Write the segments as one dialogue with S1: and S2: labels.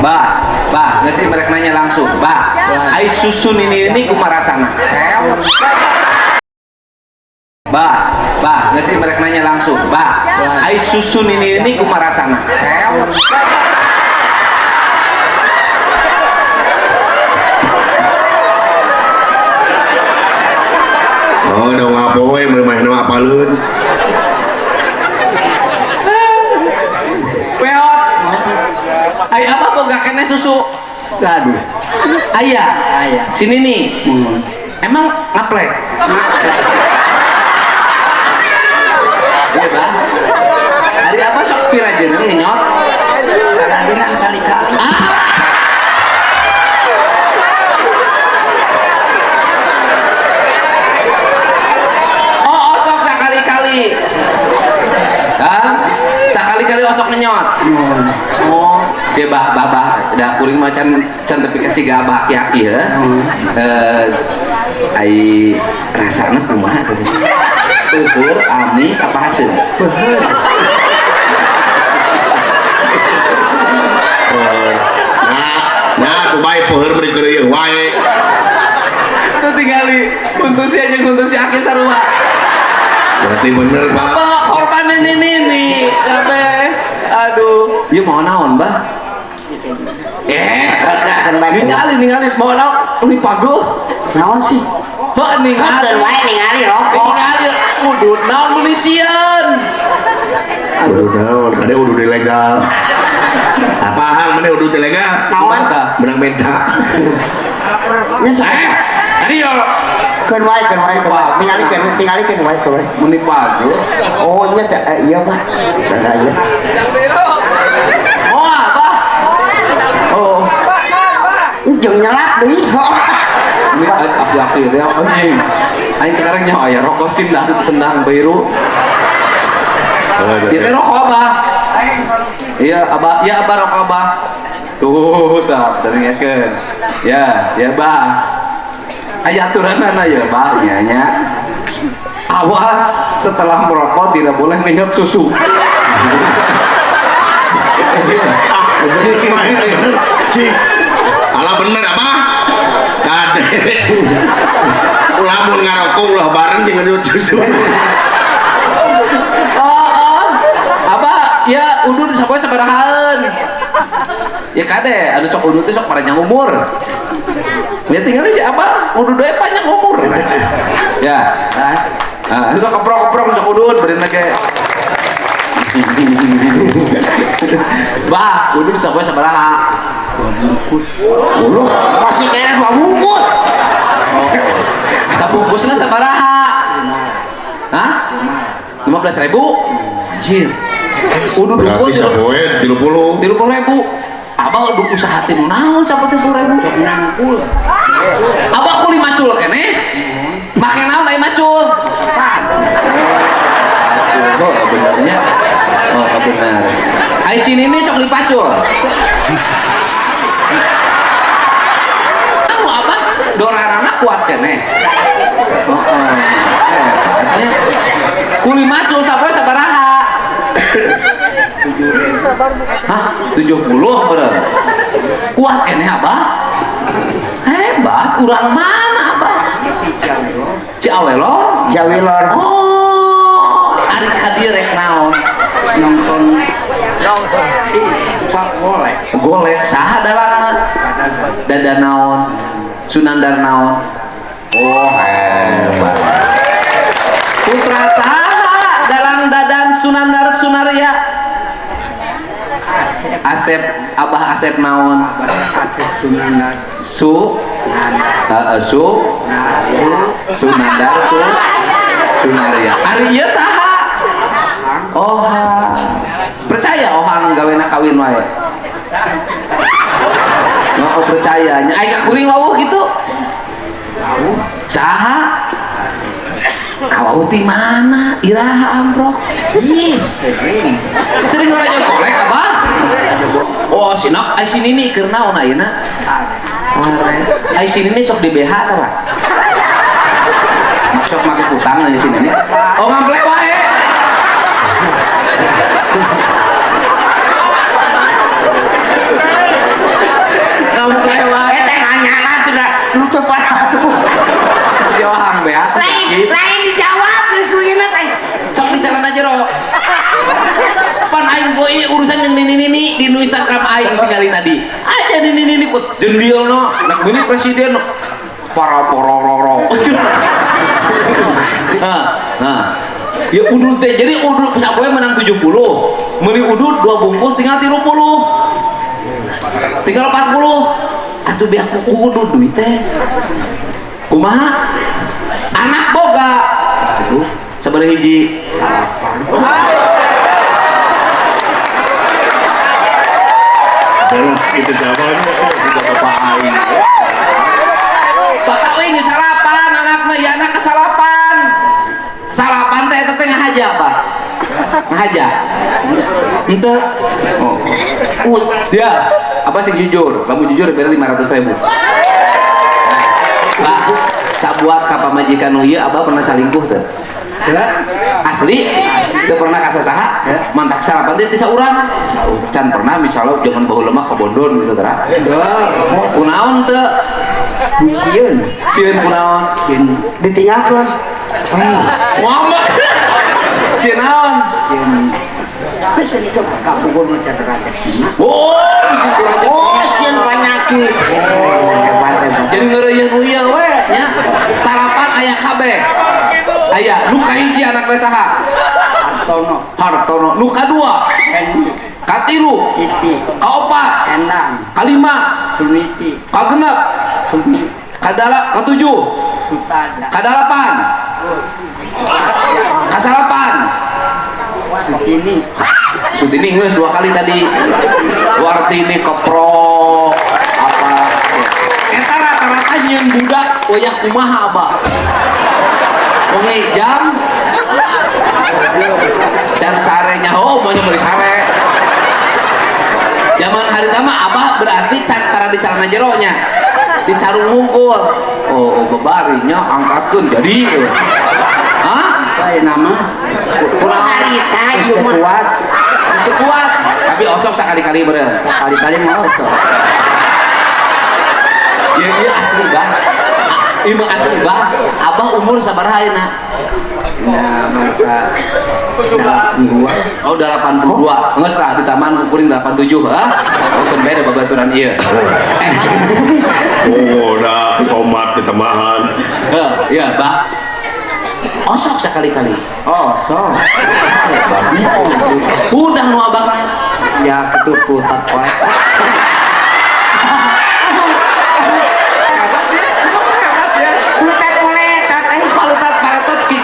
S1: nggak sih mereka nanya langsung, ai susun ini kumarasana. Nggak sih mereka nanya langsung, ai susun ini kumarasana.
S2: Oh, dong apa we bermain apa lun?
S1: Peot. Ai apa boga kene susu?
S3: Aduh.
S1: Ayah. Sini nih. Emang ngaplek? Iya, Bang. Hari apa sok pirajeun ngenyot?
S3: Kadang-kadang kali-kali.
S1: Osok sekali-kali. Sekali-kali osok ngenyot. Oh, si babah udah kuring macan tepi kasih gabah aki ya. Ai rasana kumaha teh? Beuheur, amis apa hasil?
S2: Nah, aku baik pohon beri kerja wae.
S1: Itu tinggali untuk si aja untuk si aki sarua.
S2: Berarti bener pak.
S1: Apa korban ini kabeh. Aduh, ieu mau naon, Bah? Ningali mau naon? Ini pago.
S3: Naon sih?
S1: Bah ningali.
S3: Ningali rokok.
S1: Ningali udud naon munisian.
S2: Udah naon, ada udah ilegal. Apa hal mana udah ilegal?
S1: Naon?
S2: Menang menta. Tadi yo.
S3: Keun wae. Tingalikeun wae keun.
S1: Muni pago.
S3: Oh, nya iya Pak. Nah, iya.
S1: Oh, apa? Oh.
S3: Jeung nyelak deui.
S1: Ini api-api teh anjing. Aing sekarang nyaho aya rokok sendang biru. Itu rokok Abah. Iya, Abah rokok Abah. Tuh, dengekeun. Ya, Bah. Aya aturanana ya, Bah, nya. Awas, setelah merokok tidak boleh ngenyot susu.
S2: Alah bener apa? Kade. Lamun ngarokok ulah bareng jeung ngenyot susu.
S1: Abah, ya udud sapoe sabarahaan. Ya kade, anu sok udud teh sok panjang umur. Ya tinggal si Abah, udud we panjang umur. Ya. Sok keprok sok udud beureun ge. Bah, udud sapoe sabaraha?
S3: 2 bungkus. Masih kaya 2 bungkus.
S1: Sabungkusna sabaraha? Hah? 15.000? Jir. Udud
S2: Berarti sapoe 30.
S1: 30.000. Abah udah usaha teh naon sampai 30.000? Abah kuli macul kene. Make naon ai macul? Oh, benernya. Oh, bener. Ai sini ini sok dipacul. Kamu Abah dorarana kuat kene. Kuli macul sampai sabaraha? Hah? 70 bener. Kuat kene Abah? Hebat, urang mana Abah? Ciawelor?
S3: Jawilor.
S1: Oh, ari kadir rek naon?
S3: Nonton
S1: Golek saha dalanna? Dada naon? Sunandar naon? Oh, hebat. Putra saha dalang dadan Sunandar Sunaria? Asep, Abah Asep naon? Sunandar Sunaria. Ari ieu saha? Percaya ohang gawena kawin wae. Oh, percaya nya ai ka kuring wawuh kitu. Saha? Awau ti mana? Iraha amprok. Sering ngarajo kolek Abah? Oh, sinak ai sini nih keur naon ayeuna? Ai sini nih sok di BH tah. Sok make utang di sini nih. Oh, ngample wae. nu Instagram aing tinggalin tadi aja ini put jendil no nak ini presiden no para porororo nah ya udut teh jadi udut sapoe menang 70 meuli udut 2 bungkus tinggal 30 tinggal 40 atuh biar ku udut duit teh kumaha anak boga aduh sabaraha hiji
S2: Terus itu jawabannya kita bapak aing.
S1: bapak ini sarapan anaknya ya anak kesalapan sarapan teh teh ngahaja apa ngahaja ente dia apa sih jujur kamu jujur beri 500.000 Pak sabuat ka pamajikan nu ieu abah pernah salingkuh teh asli teu pernah kasasaha mantak sarapan teh ti saurang can pernah misalnya zaman baheula mah ka Bondon gitu tara kunaon teu sieun kunaon
S3: ditinggalkan
S1: Muhammad sieun naon
S3: bisa nikah kapugor macam terakhir
S1: oh bisi kurang
S3: oh sian penyakit hebat
S1: jadi ngeureuyeun nu ieu we nya sarapan aya kabeh aya nu kahiji anakna saha Hartono nu kadua katilu kaopat kalima kagenep katujuh kadalapan kasalapan Sutini geus 2 kali tadi Wartini kepro apa eta rata-rata nyeun budak wayah kumaha abah Bungi jam can sarenya oh maunya beli sare zaman hari tama abah berarti cara di celana jeronya di sarung mungkul oh bebarinya angkatkeun jadi hah
S3: lain nama kurang harita ieu mah
S1: kuat tapi osok sekali-kali beureum
S3: kali-kali mau osok
S1: iya asli bang Ima asli bah, abah umur sabaraha ayeuna?
S3: Nah, maka 82.
S1: Oh, udah 82. Geus lah di taman kuring 87, ha? Oh, kan beda babaturan ieu.
S2: Oh, udah tomat di tamahan.
S1: Iya, bah. Osok sekali-kali.
S3: Osok.
S1: Udah nu abah mah.
S3: Ya kitu putat poe.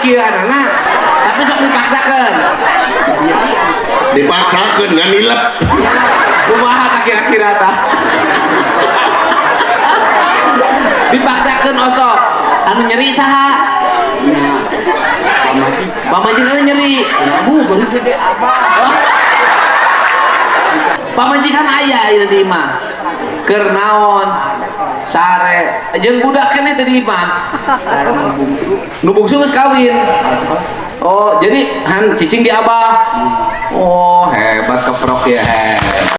S1: Anak, tapi sok dipaksakan
S2: Ngan nilep
S1: kumaha kira-kira tah dipaksakan osok anu nyeri saha pamajikan anu nyeri baru gede apa pamajikan ayah ini di imah keur naon sare jeung budak keneh tadi imah nu bungsu geus kawin oh jadi han cicing di abah oh hebat keprok ya